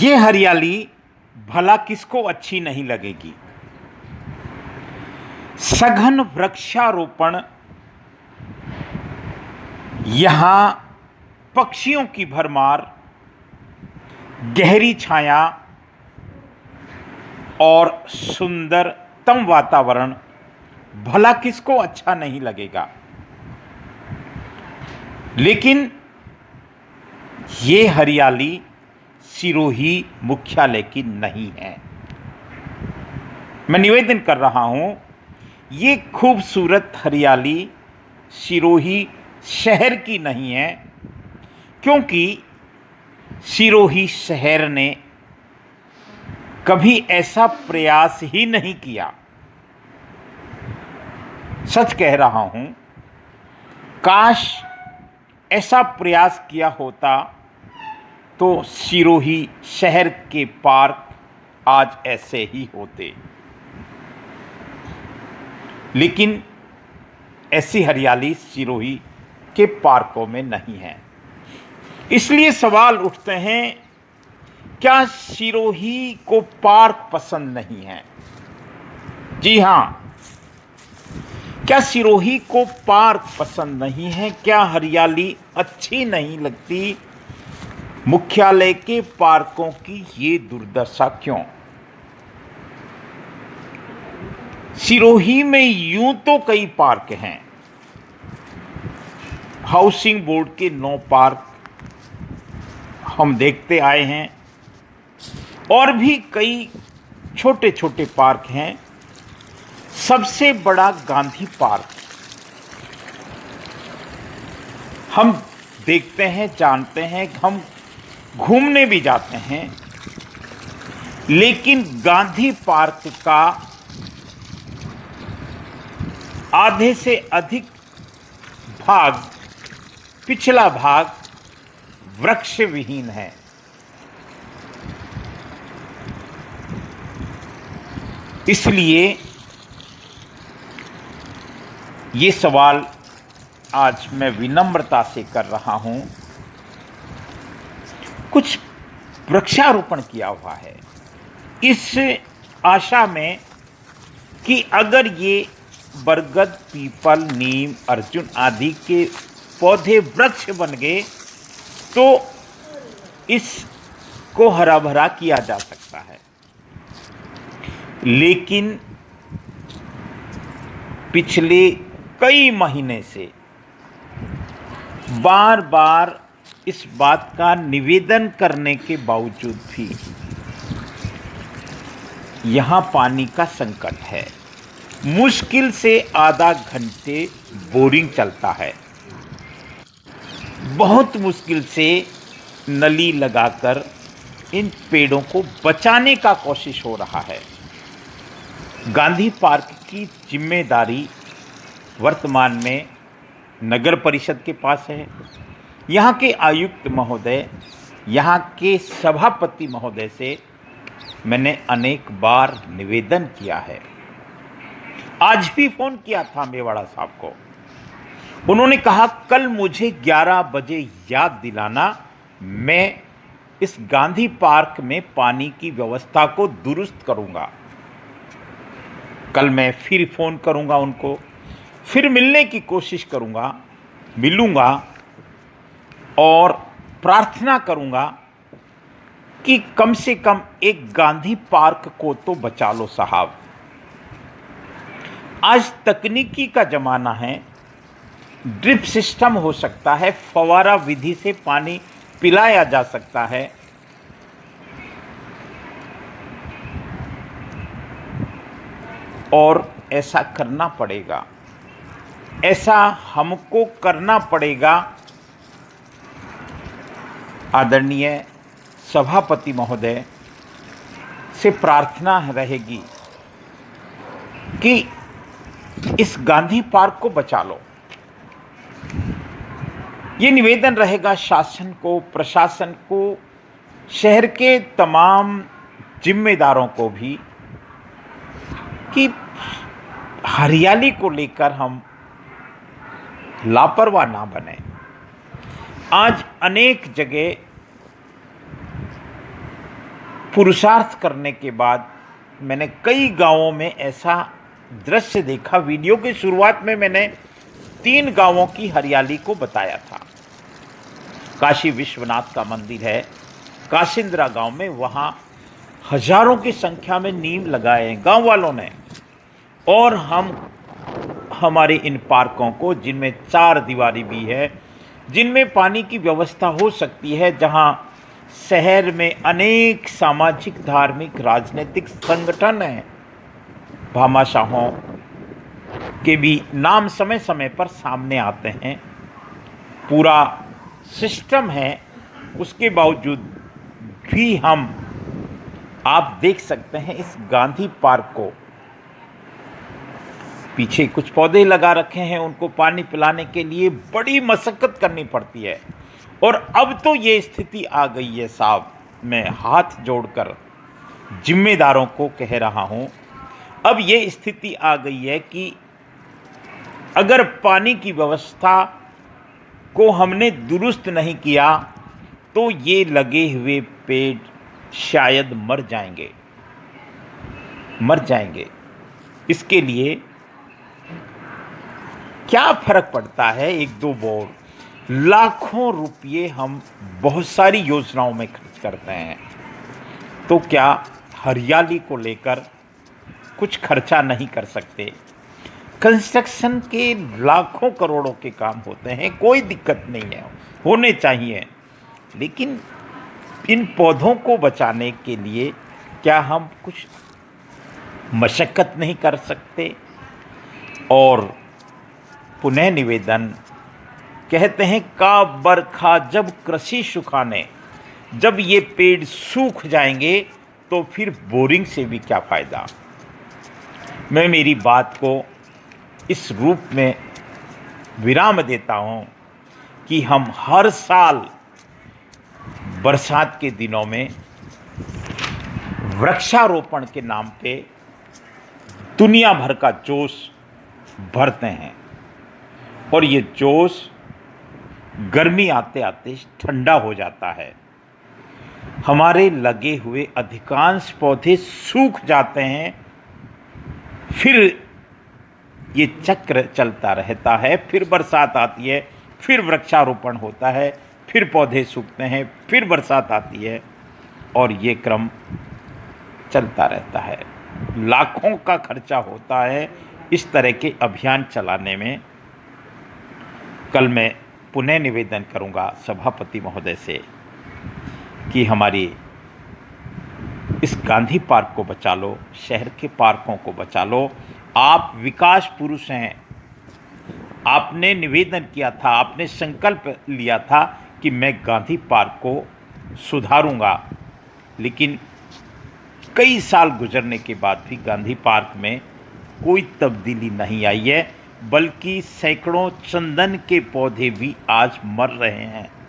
ये हरियाली भला किसको अच्छी नहीं लगेगी। सघन वृक्षारोपण, यहां पक्षियों की भरमार, गहरी छाया और सुंदरतम वातावरण भला किसको अच्छा नहीं लगेगा। लेकिन ये हरियाली सिरोही मुख्यालय की नहीं है। मैं निवेदन कर रहा हूं, ये खूबसूरत हरियाली सिरोही शहर की नहीं है, क्योंकि सिरोही शहर ने कभी ऐसा प्रयास ही नहीं किया। सच कह रहा हूं, काश ऐसा प्रयास किया होता तो सिरोही शहर के पार्क आज ऐसे ही होते। लेकिन ऐसी हरियाली सिरोही के पार्कों में नहीं है। इसलिए सवाल उठते हैं, क्या सिरोही को पार्क पसंद नहीं है? जी हां, क्या सिरोही को पार्क पसंद नहीं है? क्या हरियाली अच्छी नहीं लगती? मुख्यालय के पार्कों की ये दुर्दशा क्यों? सिरोही में यूं तो कई पार्क हैं। हाउसिंग बोर्ड के 9 पार्क हम देखते आए हैं, और भी कई छोटे छोटे पार्क हैं। सबसे बड़ा गांधी पार्क हम देखते हैं, जानते हैं, हम घूमने भी जाते हैं। लेकिन गांधी पार्क का आधे से अधिक भाग, पिछला भाग वृक्ष विहीन है। इसलिए ये सवाल आज मैं विनम्रता से कर रहा हूं। कुछ वृक्षारोपण किया हुआ है इस आशा में कि अगर ये बरगद, पीपल, नीम, अर्जुन आदि के पौधे वृक्ष बन गए तो इसको हरा भरा किया जा सकता है। लेकिन पिछले कई महीने से बार बार इस बात का निवेदन करने के बावजूद भी यहां पानी का संकट है। मुश्किल से आधा घंटे बोरिंग चलता है। बहुत मुश्किल से नली लगाकर इन पेड़ों को बचाने का कोशिश हो रहा है। गांधी पार्क की जिम्मेदारी वर्तमान में नगर परिषद के पास है। यहाँ के आयुक्त महोदय, यहाँ के सभापति महोदय से मैंने अनेक बार निवेदन किया है। आज भी फोन किया था मेवाड़ा साहब को। उन्होंने कहा कल मुझे 11 बजे याद दिलाना, मैं इस गांधी पार्क में पानी की व्यवस्था को दुरुस्त करूंगा। कल मैं फिर फोन करूंगा उनको, फिर मिलने की कोशिश करूंगा, मिलूंगा और प्रार्थना करूंगा कि कम से कम एक गांधी पार्क को तो बचा लो साहब। आज तकनीकी का ज़माना है, ड्रिप सिस्टम हो सकता है, फवारा विधि से पानी पिलाया जा सकता है। और ऐसा करना पड़ेगा, ऐसा हमको करना पड़ेगा। आदरणीय सभापति महोदय से प्रार्थना रहेगी कि इस गांधी पार्क को बचा लो। ये निवेदन रहेगा शासन को, प्रशासन को, शहर के तमाम जिम्मेदारों को भी कि हरियाली को लेकर हम लापरवाह ना बने। आज अनेक जगह पुरुषार्थ करने के बाद मैंने कई गांवों में ऐसा दृश्य देखा। वीडियो की शुरुआत में मैंने 3 गांवों की हरियाली को बताया था। काशी विश्वनाथ का मंदिर है काशिंद्रा गांव में, वहां हजारों की संख्या में नीम लगाए हैं गांव वालों ने। और हम हमारे इन पार्कों को, जिनमें 4 दीवारी भी है, जिनमें पानी की व्यवस्था हो सकती है, जहां शहर में अनेक सामाजिक, धार्मिक, राजनीतिक संगठन हैं, भामाशाहों के भी नाम समय समय पर सामने आते हैं, पूरा सिस्टम है, उसके बावजूद भी आप देख सकते हैं इस गांधी पार्क को, पीछे कुछ पौधे लगा रखे हैं, उनको पानी पिलाने के लिए बड़ी मशक्कत करनी पड़ती है। और अब तो ये स्थिति आ गई है साहब, मैं हाथ जोड़कर जिम्मेदारों को कह रहा हूँ, अब ये स्थिति आ गई है कि अगर पानी की व्यवस्था को हमने दुरुस्त नहीं किया तो ये लगे हुए पेड़ शायद मर जाएंगे। इसके लिए क्या फर्क पड़ता है, 1-2 बोर्ड, लाखों रुपये हम बहुत सारी योजनाओं में खर्च करते हैं, तो क्या हरियाली को लेकर कुछ खर्चा नहीं कर सकते? कंस्ट्रक्शन के लाखों करोड़ों के काम होते हैं, कोई दिक्कत नहीं है, होने चाहिए, लेकिन इन पौधों को बचाने के लिए क्या हम कुछ मशक्कत नहीं कर सकते? और पुनः निवेदन, कहते हैं का बरखा जब कृषि सुखाने, जब ये पेड़ सूख जाएंगे तो फिर बोरिंग से भी क्या फ़ायदा। मैं मेरी बात को इस रूप में विराम देता हूँ कि हम हर साल बरसात के दिनों में वृक्षारोपण के नाम पे दुनिया भर का जोश भरते हैं, और ये जोश गर्मी आते आते ठंडा हो जाता है। हमारे लगे हुए अधिकांश पौधे सूख जाते हैं, फिर ये चक्र चलता रहता है, फिर बरसात आती है, फिर वृक्षारोपण होता है, फिर पौधे सूखते हैं, फिर बरसात आती है, और ये क्रम चलता रहता है। लाखों का खर्चा होता है इस तरह के अभियान चलाने में। कल मैं पुनः निवेदन करूंगा सभापति महोदय से कि हमारी इस गांधी पार्क को बचा लो, शहर के पार्कों को बचा लो। आप विकास पुरुष हैं, आपने निवेदन किया था, आपने संकल्प लिया था कि मैं गांधी पार्क को सुधारूंगा, लेकिन कई साल गुजरने के बाद भी गांधी पार्क में कोई तब्दीली नहीं आई है, बल्कि सैकड़ों चंदन के पौधे भी आज मर रहे हैं।